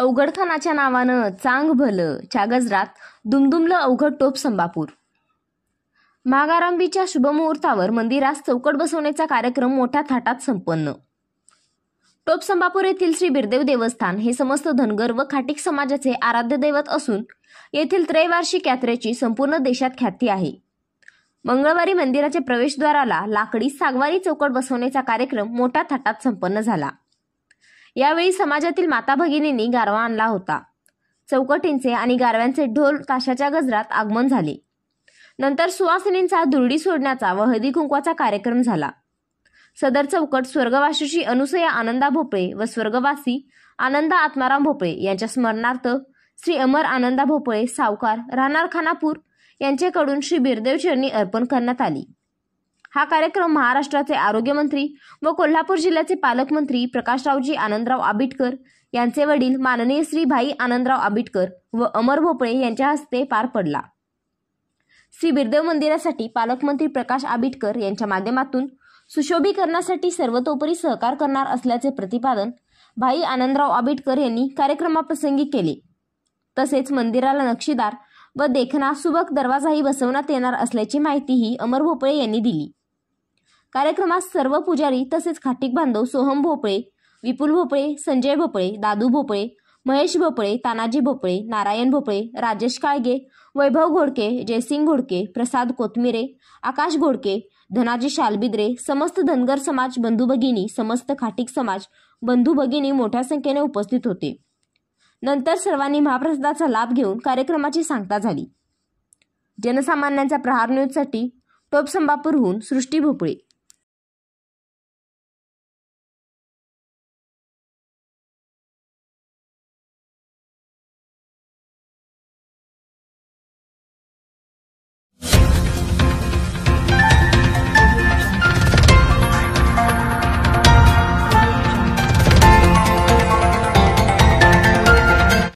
अवघडखानाच्या नावानं चांग भलं च्या गजरात दुमदुमलं अवघड टोप संभापूर। माघारांबीच्या शुभमुहूर्तावर मंदिरात चौकट बसवण्याचा कार्यक्रम मोठ्या थाटात संपन्न। टोप संभापूर येथील श्री बिरदेव देवस्थान हे समस्त धनगर व खाटीक समाजाचे आराध्य दैवत असून येथील त्रैवार्षिक यात्रेची संपूर्ण देशात ख्याती आहे। मंगळवारी मंदिराच्या प्रवेशद्वाराला लाकडी सागवारी चौकट बसवण्याचा कार्यक्रम मोठ्या थाटात संपन्न झाला। यावेळी समाजातील माता भगिनींनी गारवा आणला होता। चौकटींचे आणि गारव्यांचे ढोल ताशाच्या गजरात आगमन झाले। नंतर सुवासिनींचा दुरडी सोडण्याचा व हळदी कुंकवाचा कार्यक्रम झाला। सदर चौकट स्वर्गवासीची अनुसया आनंदा भोपळे व स्वर्गवासी आनंदा आत्माराम भोपळे यांच्या स्मरणार्थ श्री अमर आनंदा भोपळे सावकार राहणार खानापूर यांच्याकडून श्री बिरदेव चरणी अर्पण करण्यात आली। हा कार्यक्रम महाराष्ट्राचे आरोग्यमंत्री व कोल्हापूर जिल्ह्याचे पालकमंत्री प्रकाशरावजी आनंदराव आबिटकर यांचे वडील माननीय श्री भाई आनंदराव आबिटकर व अमर भोपळे यांच्या हस्ते पार पडला। श्री बिरदेव मंदिरासाठी पालकमंत्री प्रकाश आबिटकर यांच्या माध्यमातून सुशोभीकरणासाठी सर्वतोपरी सहकार करणार असल्याचे प्रतिपादन भाई आनंदराव आबिटकर यांनी कार्यक्रमाप्रसंगी केले। तसेच मंदिराला नक्षीदार व देखणा सुबक दरवाजाही बसवण्यात येणार असल्याची माहितीही अमर भोपळे यांनी दिली। कार्यक्रमात सर्व पुजारी तसेच खाटीक बांधव सोहम भोपळे, विपुल भोपळे, संजय भोपळे, दादू भोपळे, महेश भोपळे, तानाजी भोपळे, नारायण भोपळे, राजेश काळगे, वैभव घोडके, जयसिंग घोडके, प्रसाद कोथमिरे, आकाश घोडके, धनाजी शालबिद्रे, समस्त धनगर समाज बंधू भगिनी, समस्त खाटीक समाज बंधू भगिनी मोठ्या संख्येने उपस्थित होते। नंतर सर्वांनी महाप्रसादाचा लाभ घेऊन कार्यक्रमाची सांगता झाली। जनसामान्यांचा प्रहार न्यूजसाठी टोप संभापूरहून सृष्टी भोपळे।